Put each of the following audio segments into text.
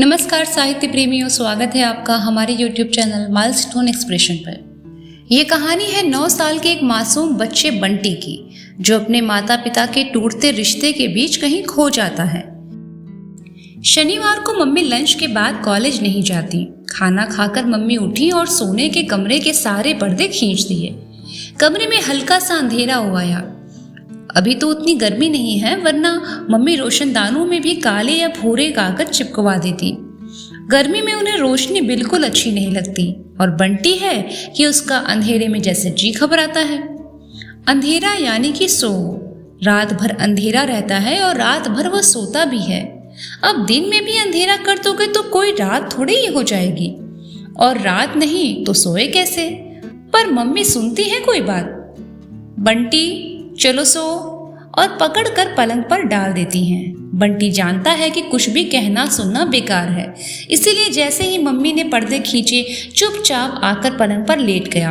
नमस्कार साहित्य प्रेमियों, स्वागत है आपका हमारे YouTube चैनल माइलस्टोन एक्सप्रेशन पर। यह कहानी है 9 साल के एक मासूम बच्चे बंटी की, जो अपने माता पिता के टूटते रिश्ते के बीच कहीं खो जाता है। शनिवार को मम्मी लंच के बाद कॉलेज नहीं जाती। खाना खाकर मम्मी उठी और सोने के कमरे के सारे पर्दे खींच दिए। कमरे में हल्का सा अंधेरा हो आया। अभी तो उतनी गर्मी नहीं है, वरना मम्मी रोशनदानों में भी काले या भूरे कागज चिपकवा देती। गर्मी में उन्हें रोशनी बिल्कुल अच्छी नहीं लगती, और बंटी है कि उसका अंधेरे में जैसे जी घबराता है। अंधेरा यानी कि सो। रात भर अंधेरा रहता है और रात भर वह सोता भी है। अब दिन में भी अंधेरा कर दोगे तो कोई रात थोड़ी ही हो जाएगी, और रात नहीं तो सोए कैसे। पर मम्मी सुनती है कोई बात। बंटी चलो सो, और पकड़कर पलंग पर डाल देती हैं। बंटी जानता है कि कुछ भी कहना सुनना बेकार है, इसीलिए जैसे ही मम्मी ने पर्दे खींचे चुपचाप आकर पलंग पर लेट गया।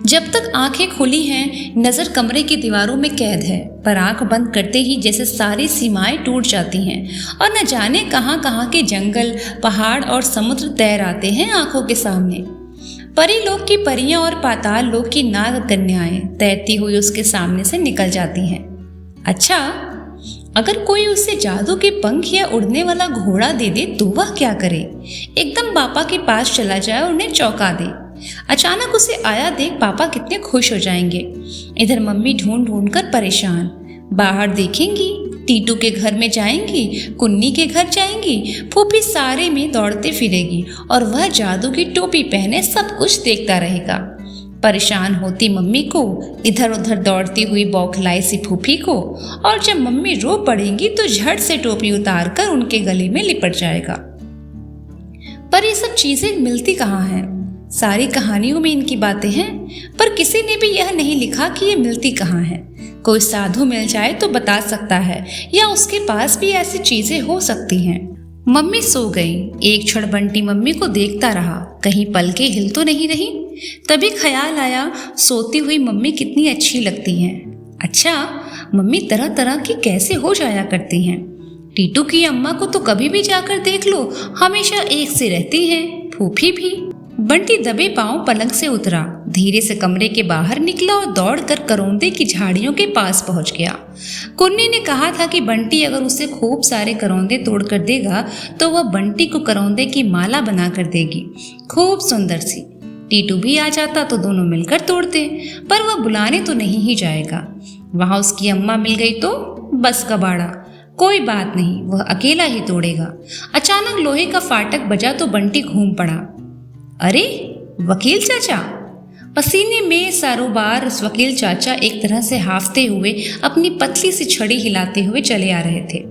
जब तक आंखें खुली हैं, नजर कमरे की दीवारों में कैद है, पर आंख बंद करते ही जैसे सारी सीमाएं टूट जाती हैं और न जाने कहां कहां के जंगल, पहाड़ और समुद्र तैर आते हैं आंखों के सामने। परी लोक की परियां और पाताल लोक की नाग कन्याएं तैरती हुई उसके सामने से निकल जाती हैं। अच्छा, अगर कोई उसे जादू के पंख या उड़ने वाला घोड़ा दे दे तो वह क्या करे? एकदम पापा के पास चला जाए और उन्हें चौंका दे। अचानक उसे आया देख पापा कितने खुश हो जाएंगे। इधर मम्मी ढूंढ ढूंढ कर परेशान। बाहर देखेंगी, टीटू के घर में जाएंगी, कुन्नी के घर जाएंगी, फूफी सारे में दौड़ते फिरेगी और वह जादू की टोपी पहने सब कुछ देखता रहेगा। परेशान होती मम्मी को, इधर उधर दौड़ती हुई बौखलाई सी फूफी को, और जब मम्मी रो पड़ेंगी तो झट से टोपी उतार कर उनके गले में लिपट जाएगा। पर ये सब चीजें मिलती कहाँ हैं? सारी कहानियों में इनकी बातें हैं, पर किसी ने भी यह नहीं लिखा कि ये मिलती कहाँ हैं। कोई साधु मिल जाए तो बता सकता है, या उसके पास भी ऐसी चीजें हो सकती हैं। मम्मी सो गई। एक क्षण बंटी मम्मी को देखता रहा, कहीं पलकें हिल तो नहीं रही। तभी ख्याल आया, सोती हुई मम्मी कितनी अच्छी लगती हैं। अच्छा, मम्मी तरह तरह की कैसे हो जाया करती हैं। टीटू की अम्मा को तो कभी भी जाकर देख लो, हमेशा एक से रहती हैं। फूफी भी। बंटी दबे पांव पलंग से उतरा, धीरे से कमरे के बाहर निकला और दौड़कर करौंदे की झाड़ियों के पास पहुंच गया। कुन्नी ने कहा था कि बंटी अगर उसे खूब सारे करौंदे तोड़कर देगा तो वह बंटी को करौंदे की माला बनाकर देगी, खूब सुंदर सी। टीटू भी आ जाता तो दोनों मिलकर तोड़ते, पर वह बुलाने तो नहीं ही जाएगा। वहां उसकी अम्मा मिल गई तो बस कबाड़ा। कोई बात नहीं, वह अकेला ही तोड़ेगा। अचानक लोहे का फाटक बजा तो बंटी घूम पड़ा। अरे वकील चाचा! पसीने में सारोबार वकील चाचा एक तरह से हाफते हुए अपनी पतली सी छड़ी हिलाते हुए चले आ रहे थे।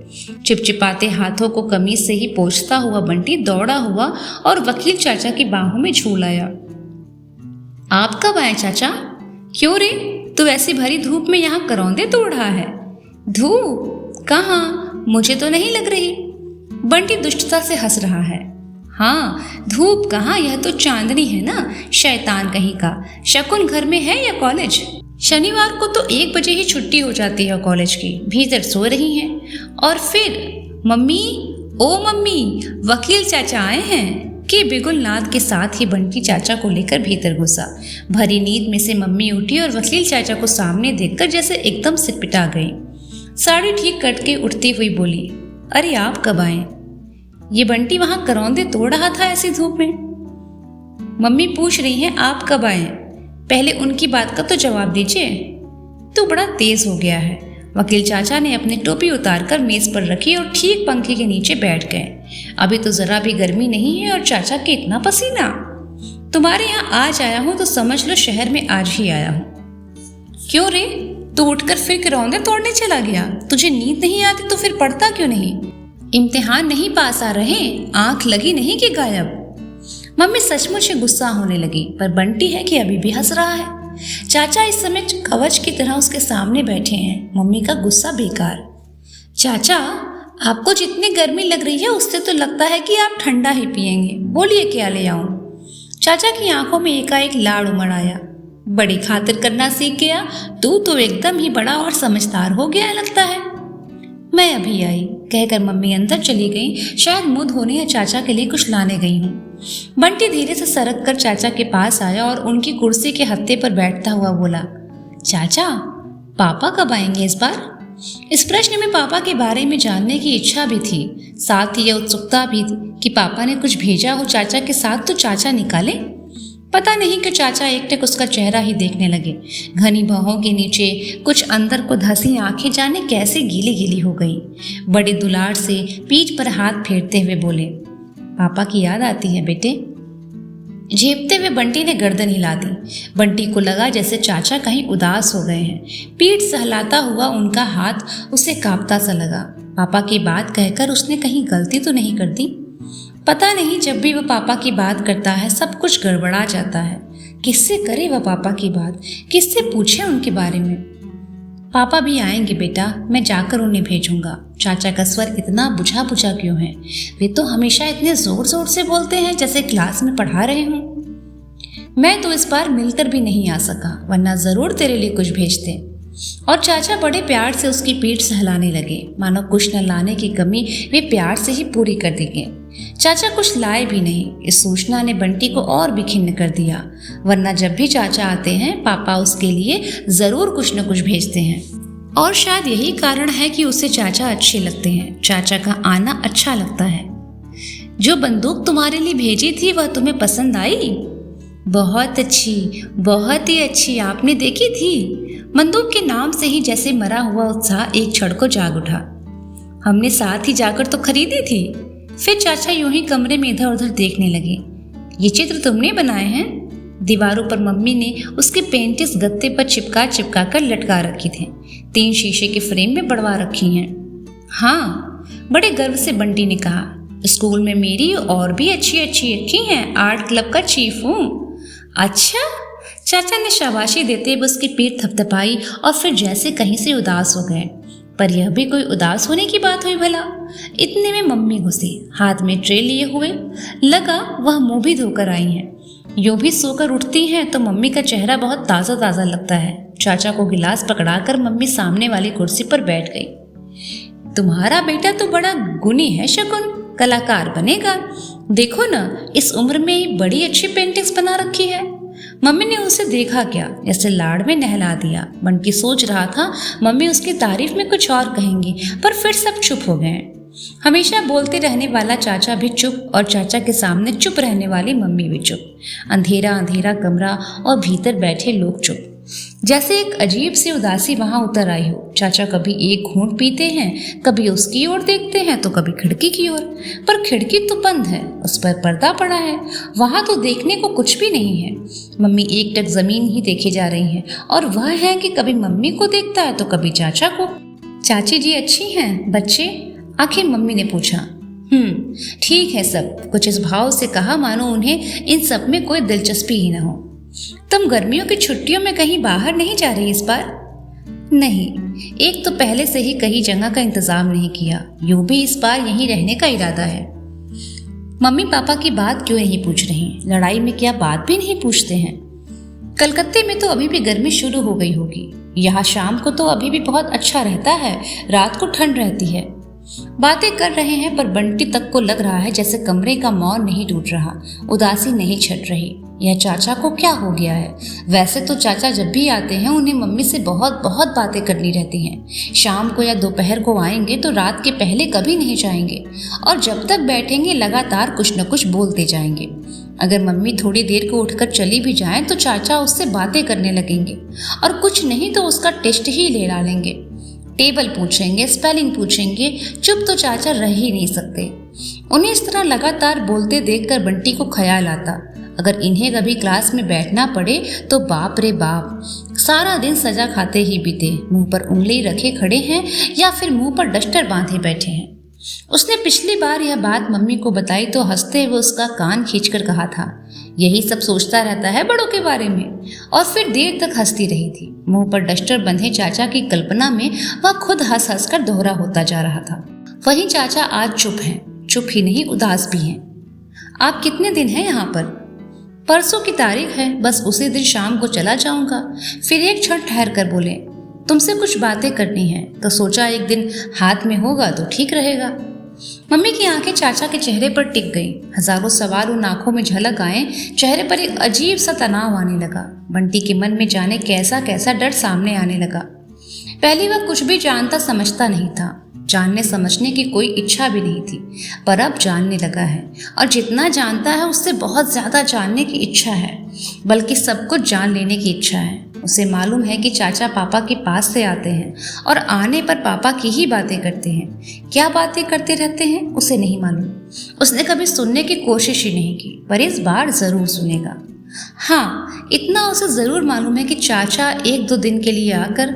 चिपचिपाते हाथों को कमीज से ही पोंछता हुआ बंटी दौड़ा हुआ और वकील चाचा की बाहों में झूल आया। आप कब आए चाचा? क्यों रे, तू ऐसी भरी धूप में यहाँ करौंदे तोड़ रहा है? धूप कहाँ, मुझे तो नहीं लग रही। बंटी दुष्टता से हंस रहा है। हाँ, धूप कहाँ, यह तो चांदनी है ना, शैतान कहीं का। शकुन घर में है या कॉलेज? शनिवार को तो 1 बजे ही छुट्टी हो जाती है कॉलेज की। भीतर सो रही हैं। और फिर मम्मी, ओ मम्मी, वकील चाचा आए हैं कि बिगुल नाद के साथ ही बंटी चाचा को लेकर भीतर घुसा। भरी नींद में से मम्मी उठी और वकील चाचा को सामने देखकर जैसे एकदम से पिटा गई। साड़ी ठीक करके उठती हुई बोली, अरे आप कब आए? ये बंटी वहां करौंदे तोड़ रहा था ऐसी धूप में। मम्मी पूछ रही हैं आप कब आए, पहले उनकी बात का तो जवाब दीजिए। तू बड़ा तेज हो गया है। वकील चाचा ने अपनी टोपी उतारकर मेज पर रखी और ठीक पंखे के नीचे बैठ गए। अभी तो जरा भी गर्मी नहीं है और चाचा के इतना पसीना। तुम्हारे यहाँ आज आया हूं तो समझ लो शहर में आज ही आया हूं। क्यों रे, तू उठकर फिर करौंदे तोड़ने चला गया? तुझे नींद नहीं आती तो फिर पढ़ता क्यों नहीं? इम्तिहान नहीं पास आ रहे? आंख लगी नहीं कि गायब? मम्मी सचमुच गुस्सा होने लगी, पर बंटी है कि अभी भी हंस रहा है। चाचा इस समय कवच की तरह उसके सामने बैठे हैं। मम्मी का गुस्सा बेकार। चाचा, आपको जितनी गर्मी लग रही है उससे तो लगता है कि आप ठंडा ही पिएंगे। बोलिए क्या ले आऊं? चाचा की आंखों में एकाएक लाड़ उमड़ आया। बड़ी खातिर करना सीख गया, तू तो एकदम ही बड़ा और समझदार हो गया लगता है। मैं अभी आई, कहकर मम्मी अंदर चली गई। शायद मुंह धोने या चाचा के लिए कुछ लाने गई हूँ। बंटी धीरे से सरक कर चाचा के पास आया और उनकी कुर्सी के हत्थे पर बैठता हुआ बोला, चाचा, पापा कब आएंगे इस बार? इस प्रश्न में पापा के बारे में जानने की इच्छा भी थी, साथ ही यह उत्सुकता भी कि पापा ने कुछ भेजा हो चाचा के साथ तो चाचा निकाले। पता नहीं कि चाचा एकटक उसका चेहरा ही देखने लगे। घनी बाहों के नीचे कुछ अंदर को धसी आंखें जाने कैसे गीली गीली हो गई। बड़े दुलार से पीठ पर हाथ फेरते हुए बोले, पापा की याद आती है बेटे? झेपते हुए बंटी ने गर्दन हिला दी। बंटी को लगा जैसे चाचा कहीं उदास हो गए हैं। पीठ सहलाता हुआ उनका हाथ उसे कांपता सा लगा। पापा की बात कहकर उसने कहीं गलती तो नहीं कर दी? पता नहीं, जब भी वह पापा की बात करता है सब कुछ गड़बड़ा जाता है। किससे करे वह पापा की बात? किससे पूछे उनके बारे में? पापा भी आएंगे बेटा, मैं जाकर उन्हें भेजूंगा। चाचा का स्वर इतना बुझा बुझा क्यों है? वे तो हमेशा इतने जोर जोर से बोलते हैं जैसे क्लास में पढ़ा रहे हों। मैं तो इस बार मिलकर भी नहीं आ सका, वरना जरूर तेरे लिए कुछ भेजते। और चाचा बड़े प्यार से उसकी पीठ सहलाने लगे, मानो कुछ न लाने की कमी वे प्यार से ही पूरी कर देंगे। चाचा कुछ लाए भी नहीं। इस सूचना ने बंटी को और भी खिन्न कर दिया, वरना जब भी चाचा आते हैं पापा उसके लिए जरूर कुछ न कुछ भेजते हैं। और शायद यही कारण है कि उसे चाचा अच्छे लगते हैं। चाचा का आना अच्छा लगता है। जो बंदूक तुम्हारे लिए भेजी थी वह तुम्हें पसंद आई? बहुत अच्छी, बहुत ही अच्छी। आपने देखी थी? बंदूक के नाम से ही जैसे मरा हुआ उत्साह एक क्षण को जाग उठा। हमने साथ ही जाकर तो खरीदी थी। फिर चाचा यूं ही कमरे में इधर उधर देखने लगे। ये चित्र तुमने बनाए हैं? दीवारों पर मम्मी ने उसके पेंटिंग्स गत्ते पर चिपका कर लटका रखी थी। 3 शीशे के फ्रेम में बढ़वा रखी हैं। हाँ, बड़े गर्व से बंटी ने कहा। स्कूल में मेरी और भी अच्छी अच्छी हैं। आर्ट क्लब का चीफ हूँ। अच्छा, चाचा ने शाबाशी देते हुए उसकी पीठ थपथपाई और फिर जैसे कहीं से उदास हो गए। पर यह भी कोई उदास होने की बात हुई भला? इतने में मम्मी घुसी, हाथ में ट्रे लिए हुए। लगा वह मुंह भी धोकर आई हैं। यूं भी सोकर उठती हैं तो मम्मी का चेहरा बहुत ताज़ा ताज़ा लगता है। चाचा को गिलास पकड़ाकर मम्मी सामने वाली कुर्सी पर बैठ गई। तुम्हारा बेटा तो बड़ा गुणी है शकुन, कलाकार बनेगा। देखो ना, इस उम्र में ही बड़ी अच्छी पेंटिंग्स बना रखी है। मम्मी ने उसे देखा क्या, जैसे लाड़ में नहला दिया। बंटी सोच रहा था मम्मी उसकी तारीफ में कुछ और कहेंगी, पर फिर सब चुप हो गए। हमेशा बोलते रहने वाला चाचा भी चुप और चाचा के सामने चुप रहने वाली मम्मी भी चुप। अंधेरा अंधेरा कमरा और भीतर बैठे लोग चुप। जैसे एक अजीब सी उदासी वहां उतर आई हो। चाचा कभी एक घूंट पीते हैं, कभी उसकी ओर देखते हैं तो कभी खिड़की की ओर। पर खिड़की तो बंद है, उस पर पर्दा पड़ा है, वहां तो देखने को कुछ भी नहीं है। मम्मी एकटक जमीन ही देखे जा रही हैं और वह है कि कभी मम्मी को देखता है तो कभी चाचा को। चाची जी अच्छी हैं बच्चे? आखिर मम्मी ने पूछा। ठीक है सब, कुछ इस भाव से कहा मानो उन्हें इन सब में कोई दिलचस्पी ही न हो। तुम गर्मियों की छुट्टियों में कहीं बाहर नहीं जा रही इस बार? नहीं, एक तो पहले से ही कहीं जगह का इंतजाम नहीं किया। यूं भी इस बार यहीं रहने का इरादा है। मम्मी पापा की बात क्यों नहीं पूछ रही? लड़ाई में क्या बात भी नहीं पूछते हैं? कलकत्ते में तो अभी भी गर्मी शुरू हो गई होगी। यहाँ शाम को तो अभी भी बहुत अच्छा रहता है, रात को ठंड रहती है। बातें कर रहे हैं पर बंटी तक को लग रहा है जैसे कमरे का मौन नहीं टूट रहा, उदासी नहीं छट रही। यह चाचा को क्या हो गया है? वैसे तो चाचा जब भी आते हैं उन्हें मम्मी से बहुत बहुत बातें करनी रहती हैं। शाम को या दोपहर को आएंगे तो रात के पहले कभी नहीं जाएंगे और जब तक बैठेंगे लगातार कुछ न कुछ बोलते जाएंगे। अगर मम्मी थोड़ी देर को उठकर चली भी जाएं तो चाचा उससे बातें करने लगेंगे और कुछ नहीं तो उसका टेस्ट ही ले डालेंगे। टेबल पूछेंगे, स्पेलिंग पूछेंगे। चुप तो चाचा रह ही नहीं सकते। उन्हें इस तरह लगातार बोलते देखकर बंटी को ख्याल आता, अगर इन्हें कभी क्लास में बैठना पड़े तो बाप रे बाप, सारा दिन सजा खाते ही बीते। मुंह पर उंगली रखे खड़े हैं या फिर मुंह पर डस्टर बांधे बैठे हैं। उसने पिछली बार यह बात मम्मी को बताई तो हंसते हुए उसका कान खींचकर कहा था, यही सब सोचता रहता है बड़ों के बारे में। और फिर देर तक हंसती रही थी। मुंह पर डस्टर बंधे चाचा की कल्पना में वह खुद हंस हंस कर दोहरा होता जा रहा था। वहीं चाचा आज चुप हैं, चुप ही नहीं उदास भी हैं। आप कितने दिन हैं यहाँ पर? परसों की तारीख है, बस उसी दिन शाम को चला जाऊंगा। फिर एक क्षण ठहर कर बोले, तुमसे कुछ बातें करनी है, तो सोचा एक दिन हाथ में होगा तो ठीक रहेगा। मम्मी की आंखें चाचा के चेहरे पर टिक गईं। हजारों सवाल उन आंखों में झलक आए। चेहरे पर एक अजीब सा तनाव आने लगा। बंटी के मन में जाने कैसा कैसा डर सामने आने लगा। पहले वह कुछ भी जानता समझता नहीं था, जानने समझने की कोई इच्छा भी नहीं थी, पर अब जानने लगा है और जितना जानता है उससे बहुत ज्यादा जानने की इच्छा है, बल्कि सब कुछ जान लेने की इच्छा है। उसे मालूम है कि चाचा पापा के पास से आते हैं और आने पर पापा की ही बातें करते हैं। क्या बातें करते रहते हैं उसे नहीं मालूम। उसने कभी सुनने की कोशिश ही नहीं की, पर इस बार जरूर सुनेगा। हाँ, इतना उसे जरूर मालूम है कि चाचा 1-2 दिन के लिए आकर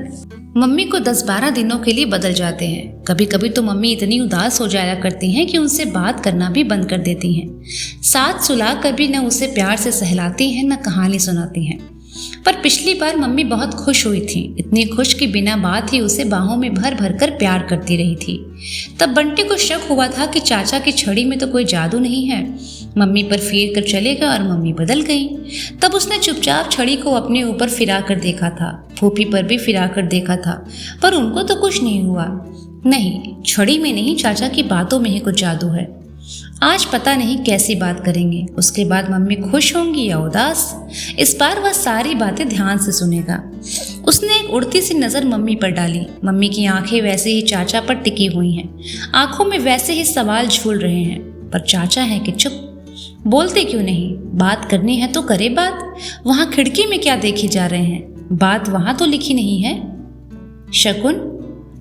मम्मी को 10-12 दिनों के लिए बदल जाते हैं। कभी कभी तो मम्मी इतनी उदास हो जाया करती हैं कि उनसे बात करना भी बंद कर देती हैं। साथ सुला कर भी न उसे प्यार से सहलाती हैं, न कहानी सुनाती हैं। पर पिछली बार मम्मी बहुत खुश हुई थी, इतनी खुश कि बिना बात ही उसे बाहों में भर भर कर प्यार करती रही थी। तब बंटी को शक हुआ था कि चाचा की छड़ी में तो कोई जादू नहीं है। मम्मी पर फेर कर चले गए और मम्मी बदल गई। तब उसने चुपचाप छड़ी को अपने ऊपर फिरा कर देखा था, फूफी पर भी फिरा कर देखा था, पर उनको तो कुछ नहीं हुआ। नहीं, छड़ी में नहीं, चाचा की बातों में ही कुछ जादू है। आज पता नहीं कैसी बात करेंगे। उसके बाद मम्मी खुश होंगी या उदास, इस बार वह सारी बातें ध्यान से सुनेगा। उसने एक उड़ती सी नजर मम्मी पर डाली। मम्मी की आंखें वैसे ही चाचा पर टिकी हुई हैं, आंखों में वैसे ही सवाल झूल रहे हैं, पर चाचा है कि चुप। बोलते क्यों नहीं? बात करनी है तो करे बात। वहां खिड़की में क्या देखे जा रहे हैं? बात वहां तो लिखी नहीं है। शकुन,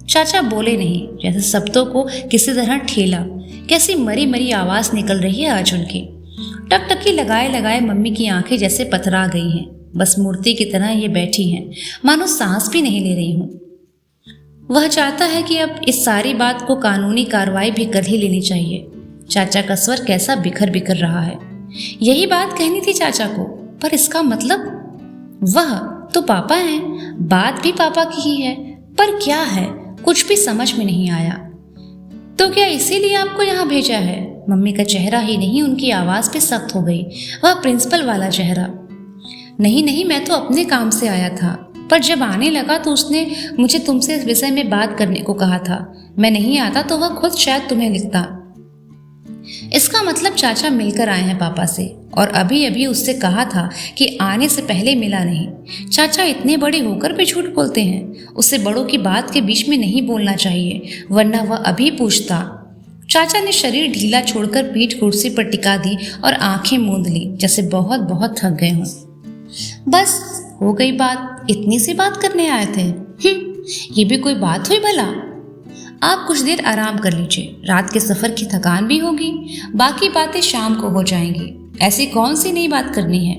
चाचा बोले नहीं, जैसे शब्दों को किसी तरह ठेला। कैसी मरी मरी आवाज निकल रही है आज उनकी। टकटकी लगाए लगाए मम्मी की आंखें जैसे पथरा गई हैं। बस मूर्ति की तरह ये बैठी हैं, मानो सांस भी नहीं ले रही हूं। वह चाहता है कि अब इस सारी बात को कानूनी कार्रवाई भी कर ही लेनी चाहिए। चाचा का स्वर कैसा बिखर बिखर रहा है। यही बात कहनी थी चाचा को, पर इसका मतलब वह तो पापा हैं, बात भी पापा की ही है, पर क्या है कुछ भी समझ में नहीं आया। तो क्या इसीलिए आपको यहाँ भेजा है? मम्मी का चेहरा ही नहीं, उनकी आवाज भी सख्त हो गई, वह प्रिंसिपल वाला चेहरा। नहीं नहीं, मैं तो अपने काम से आया था, पर जब आने लगा तो उसने मुझे तुमसे इस विषय में बात करने को कहा था। मैं नहीं आता तो वह खुद शायद तुम्हें लिखता। इसका मतलब चाचा मिलकर आए हैं पापा से, और अभी अभी उससे कहा था कि आने से पहले मिला नहीं। चाचा इतने बड़े होकर भी झूठ बोलते हैं। उससे बड़ों की बात के बीच में नहीं बोलना चाहिए, वरना वह अभी पूछता। चाचा ने शरीर ढीला छोड़कर पीठ कुर्सी पर टिका दी और आंखें मूंद ली, जैसे बहुत बहुत थक गए हों। बस हो गई बात, इतनी सी बात करने आए थे। ये भी कोई बात हुई भला? आप कुछ देर आराम कर लीजिए, रात के सफर की थकान भी होगी, बाकी बातें शाम को हो जाएंगी। ऐसी कौन सी नई बात करनी है?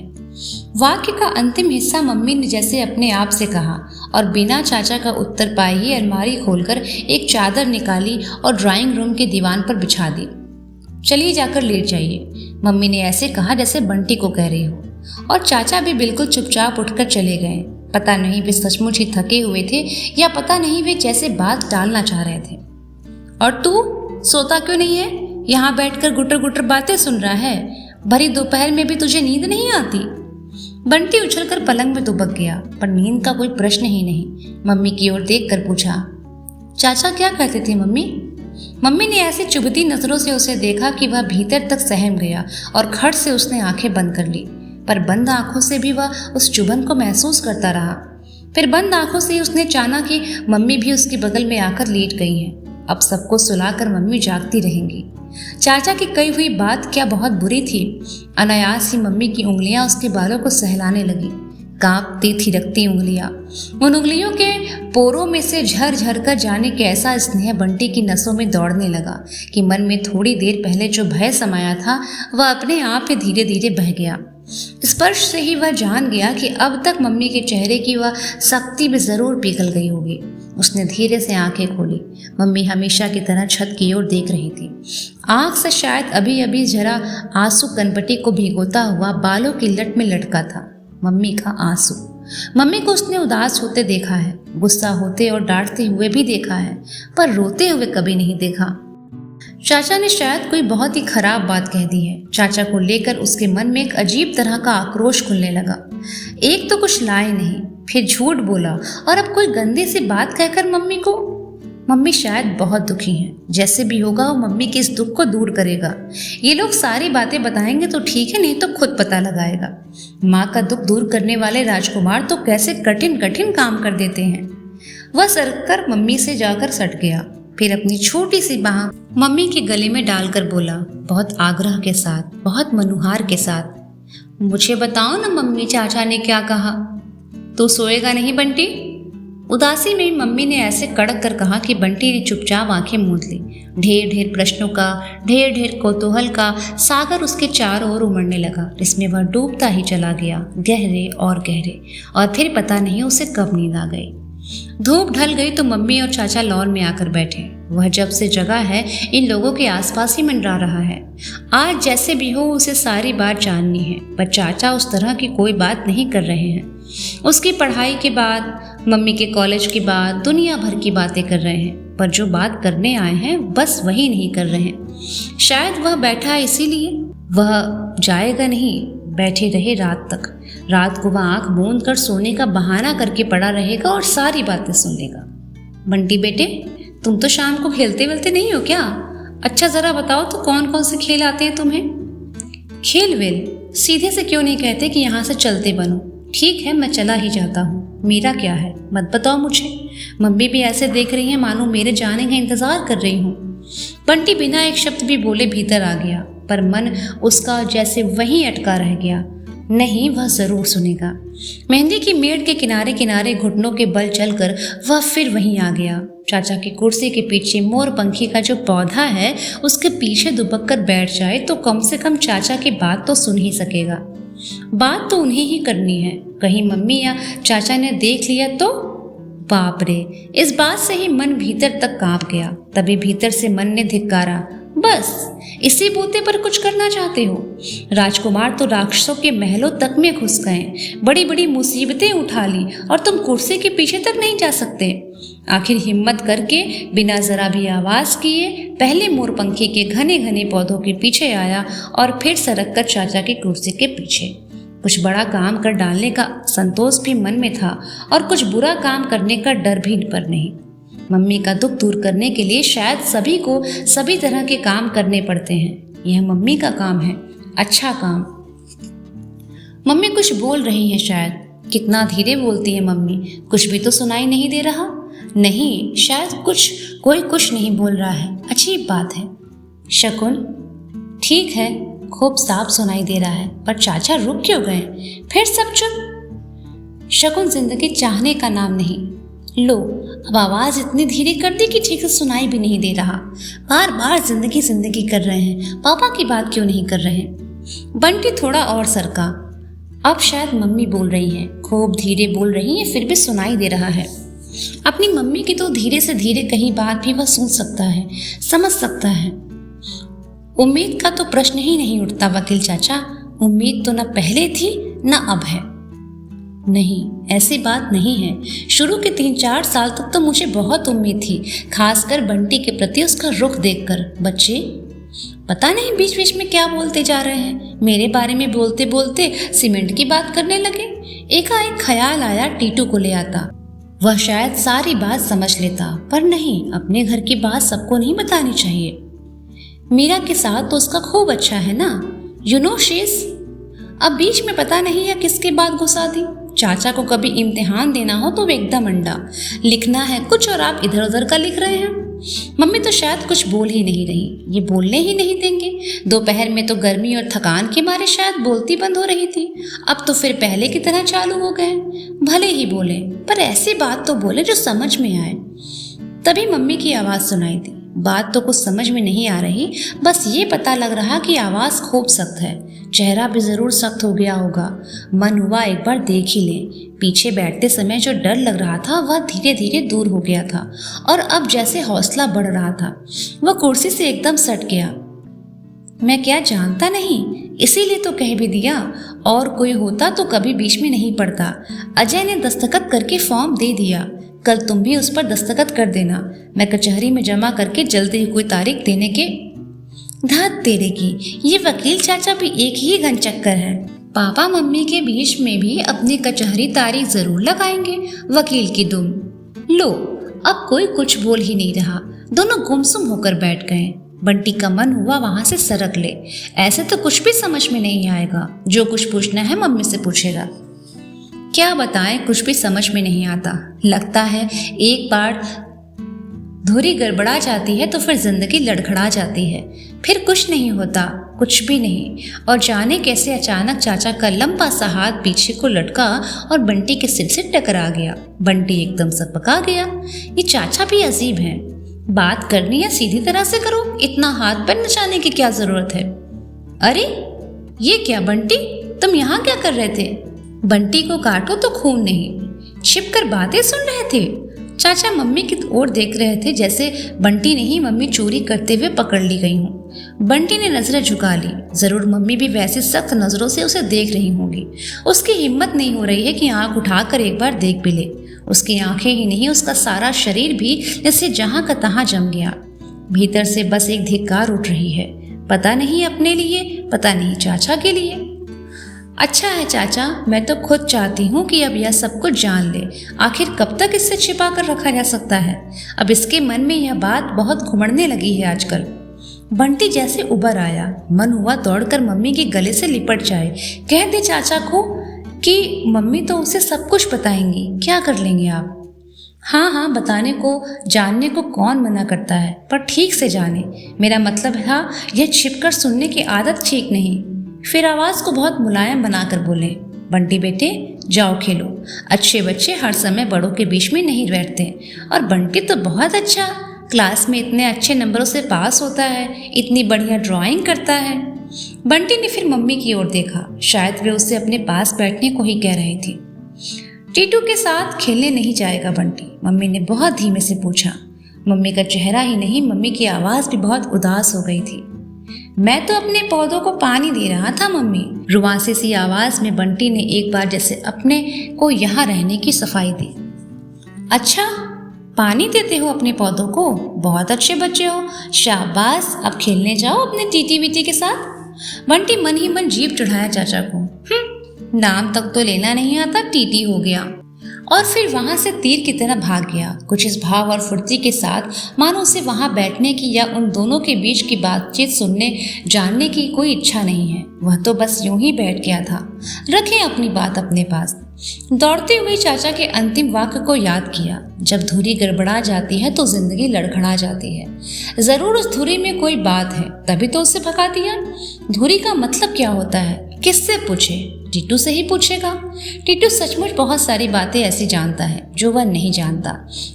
वाक्य का अंतिम हिस्सा मम्मी ने जैसे अपने आप से कहा और बिना चाचा का उत्तर पाए ही अलमारी खोलकर एक चादर निकाली और ड्राइंग रूम के दीवान पर बिछा दी। चलिए जाकर लेट जाइए, मम्मी ने ऐसे कहा जैसे बंटी को कह रही हो, और चाचा भी बिल्कुल चुपचाप उठकर चले गए। पता नहीं वे सचमुच ही थके हुए थे या पता नहीं वे जैसे बात टालना चाह रहे थे। और तू सोता क्यों नहीं है? यहाँ बैठकर गुटर गुटर बातें सुन रहा है। भरी दोपहर में भी तुझे नींद नहीं आती? बंटी उछलकर पलंग में दुबक गया, पर नींद का कोई प्रश्न ही नहीं। मम्मी की ओर देखकर पूछा, चाचा क्या कहते थे मम्मी? मम्मी ने ऐसी चुभती नजरों से उसे देखा कि वह भीतर तक सहम गया और खट से उसने आंखें बंद कर ली, पर बंद आंखों से भी वह उस चुभन को महसूस करता रहा। फिर बंद आंखों से उसने जाना कि मम्मी भी उसके बगल में आकर लेट गई हैं। अब सबको सुलाकर मम्मी जागती रहेंगी। चाचा की कही हुई बात क्या बहुत बुरी थी। अनायास ही मम्मी की उंगलियां उसके बालों को सहलाने लगी, कांपती थिरकती उंगलियां। उन उंगलियों के पोरों में से झर झर कर जाने के ऐसा स्नेह बंटी की नसों में दौड़ने लगा कि मन में थोड़ी देर पहले जो भय समाया था वह अपने आप ही धीरे धीरे बह गया। स्पर्श से ही वह जान गया कि अब तक मम्मी के चेहरे की वह सख्ती भी जरूर पिघल गई होगी। उसने धीरे से आंखें खोली। मम्मी हमेशा की तरह छत की ओर देख रही थी। आंख से शायद अभी अभी जरा आंसू कनपटी को भिगोता हुआ बालों की लट में लटका था। मम्मी का आंसू। मम्मी को उसने उदास होते देखा है, गुस्सा होते और डांटते हुए भी देखा है, पर रोते हुए कभी नहीं देखा। चाचा ने शायद कोई बहुत ही खराब बात कह दी है। चाचा को लेकर उसके मन में एक अजीब तरह का आक्रोश खुलने लगा। एक तो कुछ लाए नहीं, फिर झूठ बोला और अब कोई गंदी सी बात कहकर मम्मी शायद बहुत दुखी हैं। जैसे भी होगा वो मम्मी के इस दुख को दूर करेगा। ये लोग सारी बातें बताएंगे तो ठीक है, नहीं तो खुद पता लगाएगा। माँ का दुख दूर करने वाले राजकुमार तो कैसे कठिन कठिन काम कर देते हैं। वह सरक कर मम्मी से जाकर सट गया, फिर अपनी छोटी सी बाह मम्मी के गले में डालकर बोला, बहुत आग्रह के साथ, बहुत मनुहार के साथ, मुझे बताओ ना मम्मी, चाचा ने क्या कहा? तू सोएगा नहीं बंटी? उदासी में मम्मी ने ऐसे कड़क कर कहा कि बंटी ने चुपचाप आंखें मूंद ली। ढेर ढेर प्रश्नों का, ढेर ढेर कौतूहल का सागर उसके चारों ओर उमड़ने लगा, जिसमें वह डूबता ही चला गया, गहरे और गहरे। और फिर पता नहीं उसे कब नींद आ गई। धूप ढल गई तो मम्मी और चाचा लॉन में आकर बैठे। वह जब से जगा है इन लोगों के आसपास ही मंडरा रहा है। आज जैसे भी हो उसे सारी बात जाननी है, पर चाचा उस तरह की कोई बात नहीं कर रहे हैं। उसकी पढ़ाई के बाद, मम्मी के कॉलेज के बाद दुनिया भर की बातें कर रहे हैं, पर जो बात करने आए हैं बस वही नहीं कर रहे हैं। शायद वह बैठा है इसीलिए। वह जाएगा नहीं, बैठे रहे रात तक। रात को वह आंख मूंद कर सोने का बहाना करके पड़ा रहेगा और सारी बातें सुन लेगा। बंटी बेटे, तुम तो शाम को खेलते वेलते नहीं हो क्या? अच्छा जरा बताओ तो कौन कौन से खेल आते हैं तुम्हें? खेल वेल सीधे से क्यों नहीं कहते कि यहाँ से चलते बनो? ठीक है, मैं चला ही जाता हूँ, मेरा क्या है, मत बताओ मुझे। मम्मी भी ऐसे देख रही हैं मानो मेरे जाने का इंतजार कर रही हूँ। बंटी बिना एक शब्द भी बोले भीतर आ गया, पर मन उसका जैसे वहीं अटका रह गया। नहीं, वह जरूर सुनेगा। मेहंदी की मेड़ के किनारे किनारे घुटनों के बल चलकर वह फिर वहीं आ गया। चाचा की कुर्सी के पीछे मोर पंखी का जो पौधा है उसके पीछे दुबक कर बैठ जाए तो कम से कम चाचा की बात तो सुन ही सकेगा। बात तो उन्हें ही करनी है, कहीं मम्मी या चाचा ने देख लिया तो? बाप रे, इस बात से ही मन भीतर तक कांप गया। तभी भीतर से मन ने धिक्कारा, बस इसी बूते पर कुछ करना चाहते हो? राजकुमार तो राक्षसों के महलों तक में घुस गए, बड़ी बड़ी मुसीबतें उठा ली और तुम कुर्सी के पीछे तक नहीं जा सकते। आखिर हिम्मत करके बिना जरा भी आवाज किए पहले मोरपंखी के घने घने पौधों के पीछे आया और फिर सरक कर चाचा की कुर्सी के पीछे। कुछ बड़ा काम कर डालने का संतोष भी मन में था और कुछ बुरा काम करने का डर भी पर नहीं। मम्मी का दुख दूर करने के लिए शायद सभी को सभी तरह के काम करने पड़ते हैं। यह मम्मी का काम है, अच्छा काम। मम्मी कुछ बोल रही है शायद। कितना धीरे बोलती है मम्मी, कुछ भी तो सुनाई नहीं दे रहा। नहीं, शायद कोई कुछ नहीं बोल रहा है। अजीब बात है। शकुन, ठीक है, खूब साफ सुनाई दे रहा है, पर चाचा रुक क्यों गए? फिर सब चुप। शकुन जिंदगी चाहने का नाम नहीं। लो, अब आवाज इतनी धीरे कर दी कि ठीक से सुनाई भी नहीं दे रहा। बार बार जिंदगी जिंदगी कर रहे हैं, पापा की बात क्यों नहीं कर रहे हैं? बंटी थोड़ा और सरका। अब शायद मम्मी बोल रही हैं, खूब धीरे बोल रही हैं, फिर भी सुनाई दे रहा है। अपनी मम्मी की तो धीरे से धीरे कहीं बात भी वह सुन सकता है, समझ सकता है। उम्मीद का तो प्रश्न ही नहीं उठता वकील चाचा। उम्मीद तो न पहले थी न अब है। नहीं, ऐसी बात नहीं है। शुरू के 3-4 साल तक तो मुझे बहुत उम्मीद थी, खासकर बंटी के प्रति उसका रुख देखकर। बच्चे पता नहीं बीच बीच में क्या बोलते जा रहे हैं। मेरे बारे में बोलते बोलते सीमेंट की बात करने लगे। एकाएक ख्याल आया टीटू को ले आता, वह शायद सारी बात समझ लेता। पर नहीं, अपने घर की बात सबको नहीं बतानी चाहिए। मीरा के साथ तो उसका खूब अच्छा है ना, यू नो शीज। अब बीच में पता नहीं या किसके बात घुसा दी। चाचा को कभी इम्तिहान देना हो तो एकदम अंडा, लिखना है कुछ और आप इधर उधर का लिख रहे हैं। मम्मी तो शायद कुछ बोल ही नहीं रही, ये बोलने ही नहीं देंगे। दोपहर में तो गर्मी और थकान के मारे शायद बोलती बंद हो रही थी, अब तो फिर पहले की तरह चालू हो गए। भले ही बोले, पर ऐसी बात तो बोले जो समझ में आए। तभी मम्मी की आवाज़ सुनाई दी। बात तो कुछ समझ में नहीं आ रही, बस ये पता लग रहा कि आवाज़ खूब सख्त है। चेहरा भी ज़रूर सख्त हो गया होगा। मन हुआ एक बार देख ही ले। पीछे बैठते समय जो डर लग रहा था वह धीरे धीरे दूर हो गया था और अब जैसे हौसला बढ़ रहा था। वह कुर्सी से एकदम सट गया। मैं क्या जानता नहीं, इसीलिए तो कह भी दिया। और कोई होता तो कभी बीच में नहीं पड़ता। अजय ने दस्तखत करके फॉर्म दे दिया, कल तुम भी उस पर दस्तखत कर देना। मैं कचहरी में जमा करके जल्दी ही कोई तारीख देने के। धात तेरे की, ये वकील चाचा भी एक ही घन चक्कर है। पापा मम्मी के बीच में भी अपनी कचहरी तारी जरूर लगाएंगे, वकील की दुम। लो, अब कोई कुछ बोल ही नहीं रहा, दोनों गुमसुम होकर बैठ गए। बंटी का मन हुआ वहां से सरक ले, ऐसे तो कुछ भी समझ में नहीं आएगा, जो कुछ पूछना है मम्मी से पूछेगा। क्या बताएं, कुछ भी समझ में नहीं आता। लगता है एक बार धुरी गड़बड़ा जाती है तो फिर जिंदगी लड़खड़ा जाती है, फिर कुछ नहीं होता, कुछ भी नहीं। और जाने कैसे अचानक चाचा का लंबा सा हाथ पीछे को लटका और बंटी के सिर से टकरा गया। बंटी एकदम सकपका गया। ये चाचा भी अजीब हैं, बात करनी है सीधी तरह से करो, इतना हाथ पर नचाने की क्या जरूरत है। अरे ये क्या बंटी, तुम यहाँ क्या कर रहे थे? बंटी को काटो तो खून नहीं, छिपकर बातें सुन रहे थे। चाचा मम्मी की ओर देख रहे थे, जैसे बंटी ने ही मम्मी चोरी करते हुए पकड़ ली गई हूँ। बंटी ने नजरें झुका ली, जरूर मम्मी भी वैसे सख्त नजरों से उसे देख रही होंगी। उसकी हिम्मत नहीं हो रही है कि आंख उठाकर एक बार देख भी ले। उसकी आंखें ही नहीं, उसका सारा शरीर भी जैसे जहां का तहां जम गया। भीतर से बस एक धिक्कार उठ रही है, पता नहीं अपने लिए, पता नहीं चाचा के लिए। अच्छा है चाचा, मैं तो खुद चाहती हूँ कि अब यह सब कुछ जान ले। आखिर कब तक इससे छिपा कर रखा जा सकता है? अब इसके मन में यह बात बहुत घुमड़ने लगी है आजकल। बंटी जैसे उबर आया, मन हुआ दौड़कर मम्मी के गले से लिपट जाए, कह दे चाचा को कि मम्मी तो उसे सब कुछ बताएंगी, क्या कर लेंगे आप? हाँ हाँ, बताने को जानने को कौन मना करता है, पर ठीक से जाने। मेरा मतलब था यह छिपकर सुनने की आदत ठीक नहीं। फिर आवाज को बहुत मुलायम बनाकर बोले, बंटी बेटे जाओ खेलो, अच्छे बच्चे हर समय बड़ों के बीच में नहीं बैठते। और बंटी तो बहुत अच्छा, क्लास में इतने अच्छे नंबरों से पास होता है, इतनी बढ़िया ड्राइंग करता है। बंटी ने फिर मम्मी की ओर देखा, शायद वे उससे अपने पास बैठने को ही कह रही थी। टीटू के साथ खेलने नहीं जाएगा बंटी? मम्मी ने बहुत धीमे से पूछा। मम्मी का चेहरा ही नहीं, मम्मी की आवाज भी बहुत उदास हो गई थी। मैं तो अपने पौधों को पानी दे रहा था मम्मी। रुआंसे सी आवाज में बंटी ने एक बार जैसे अपने को यहाँ रहने की सफाई दी। अच्छा, पानी देते हो अपने पौधों को? बहुत अच्छे बच्चे हो, शाबाश। अब खेलने जाओ अपने टीटी वीटी के साथ। बंटी मन ही मन जीभ चढ़ाया चाचा को। नाम तक तो लेना नहीं आता, टीटी हो गया। और फिर वहां से तीर की तरह भाग गया, कुछ इस भाव और फुर्ती के साथ मानो उसे वहां बैठने की या उन दोनों के बीच की बातचीत सुनने जानने की कोई इच्छा नहीं है। वह तो बस यूं ही बैठ गया था, रखें अपनी बात अपने पास। दौड़ते हुए चाचा के अंतिम वाक्य को याद किया, जब धुरी गड़बड़ा जाती है तो जिंदगी लड़खड़ा जाती है। जरूर उस धुरी में कोई बात है, तभी तो उसे भगा दिया। धुरी का मतलब क्या होता है, किससे पूछे? टीटू से ही पूछेगा। टीटू सचमुच बहुत सारी बातें ऐसी जानता है जो वह नहीं जानता।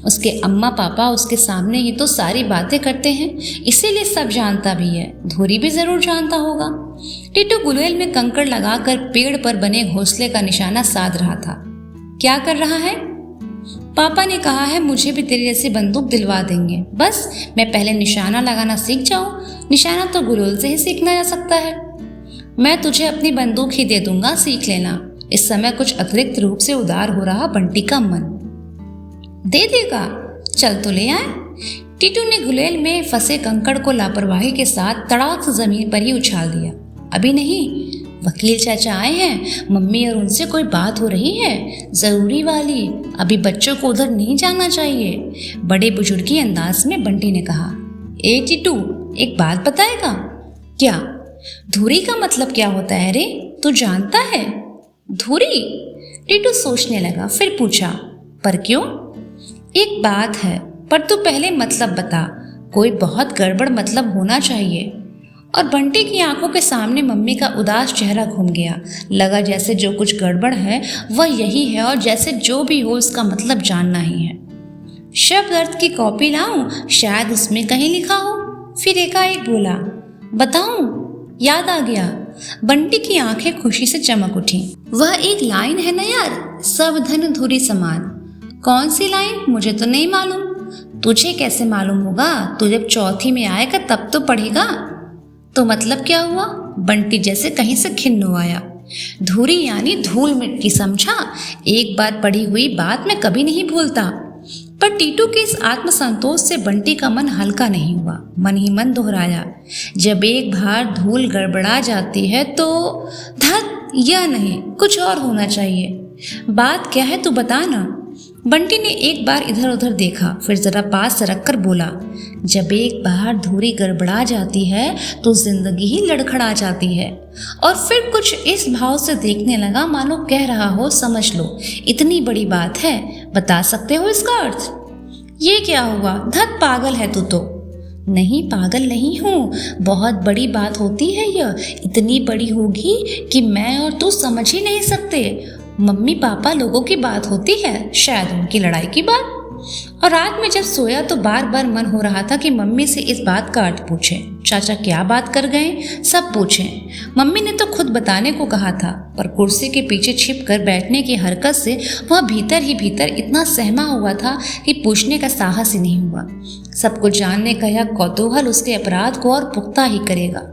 उसके अम्मा पापा उसके सामने ही तो सारी बातें करते हैं, इसीलिए सब जानता भी है। धुरी भी जरूर जानता होगा। टीटू गुलेल में कंकड़ लगाकर पेड़ पर बने घोंसले का निशाना साध रहा था। क्या कर रहा है? पापा ने कहा है मुझे भी तेरी जैसी बंदूक दिलवा देंगे, बस मैं पहले निशाना लगाना सीख जाऊं। निशाना तो गुलेल से ही सीखना जा सकता है। मैं तुझे अपनी बंदूक ही दे दूंगा, सीख लेना। इस समय कुछ अतिरिक्त रूप से उदार हो रहा बंटी का मन। दे देगा, चल तो ले आए। टीटू ने गुलेल में फंसे कंकड़ को लापरवाही के साथ तड़ाक से जमीन पर ही उछाल दिया। अभी नहीं, वकील चाचा आए हैं, मम्मी और उनसे कोई बात हो रही है, जरूरी वाली। अभी बच्चों को उधर नहीं जाना चाहिए। बड़े बुजुर्गी अंदाज में बंटी ने कहा। ए टीटू, एक बात बताएगा? क्या? धुरी का मतलब क्या होता है रे, तू जानता है? धुरी? टीटू सोचने लगा, फिर पूछा, पर क्यों? एक बात है, पर तू पहले मतलब बता। कोई बहुत गड़बड़ मतलब होना चाहिए। और बंटी की आंखों के सामने मम्मी का उदास चेहरा घूम गया। लगा जैसे जो कुछ गड़बड़ है वह यही है, और जैसे जो भी हो उसका मतलब जानना ही है। शब्द अर्थ की कॉपी लाऊं, शायद उसमें कहीं लिखा हो। फिर एकाएक बोला, बताऊं? याद आ गया। बंटी की आंखें खुशी से चमक उठी। वह एक लाइन है ना यार, सब धन धुरी समान। कौन सी लाइन? मुझे तो नहीं मालूम। तुझे कैसे मालूम होगा? तू जब चौथी में आएगा तब तो पढ़ेगा। तो मतलब क्या हुआ? बंटी जैसे कहीं से खिन्न हो आया। धुरी यानी धूल मिट्टी, समझा? एक बार पढ़ी हुई बात मैं कभी नहीं भूलता। पर टीटू के इस आत्मसंतोष से बंटी का मन हल्का नहीं हुआ। मन ही मन दोहराया, जब एक बार धूल गड़बड़ा जाती है तो धत या नहीं कुछ और होना चाहिए? बात क्या है तू बता ना। बंटी ने एक बार इधर उधर देखा, फिर जरा पास रख कर बोला, जब एक बार धुरी गड़बड़ा जाती है तो जिंदगी ही लड़खड़ा जाती है। और फिर कुछ इस भाव से देखने लगा मानो कह रहा हो, समझ लो इतनी बड़ी बात है, बता सकते हो इसका अर्थ? ये क्या हुआ? धत पागल है तू तो। नहीं पागल नहीं हूँ, बहुत बड़ी बात होती है यह, इतनी बड़ी होगी कि मैं और तू समझ ही नहीं सकते। मम्मी पापा लोगों की बात होती है, शायद उनकी लड़ाई की बात। और रात में जब सोया तो बार बार मन हो रहा था कि मम्मी से इस बात का अर्थ पूछे। चाचा क्या बात कर गए, सब पूछें। मम्मी ने तो खुद बताने को कहा था, पर कुर्सी के पीछे छिप कर बैठने की हरकत से वह भीतर ही भीतर इतना सहमा हुआ था कि पूछने का साहस ही नहीं हुआ। सब कुछ जानने का यह कौतूहल उसके अपराध को और पुख्ता ही करेगा।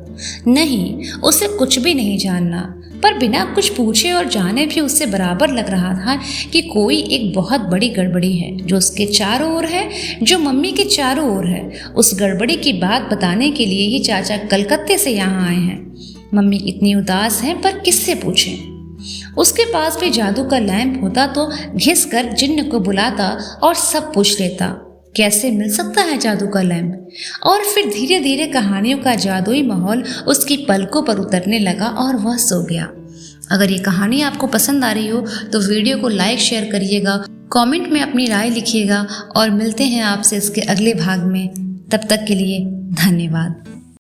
नहीं, उसे कुछ भी नहीं जानना, पर बिना कुछ पूछे और जाने भी उससे बराबर लग रहा था कि कोई एक बहुत बड़ी गड़बड़ी है जो उसके चारों ओर है, जो मम्मी के चारों ओर है। उस गड़बड़ी की बात बताने के लिए ही चाचा कलकत्ते से यहाँ आए हैं। मम्मी इतनी उदास हैं, पर किससे पूछें? उसके पास भी जादू का लैंप होता तो घिस कर जिन्न को बुलाता और सब पूछ लेता। कैसे मिल सकता है जादू का लैंप? और फिर धीरे धीरे कहानियों का जादुई माहौल उसकी पलकों पर उतरने लगा और वह सो गया। अगर ये कहानी आपको पसंद आ रही हो तो वीडियो को लाइक शेयर करिएगा, कमेंट में अपनी राय लिखिएगा और मिलते हैं आपसे इसके अगले भाग में। तब तक के लिए धन्यवाद।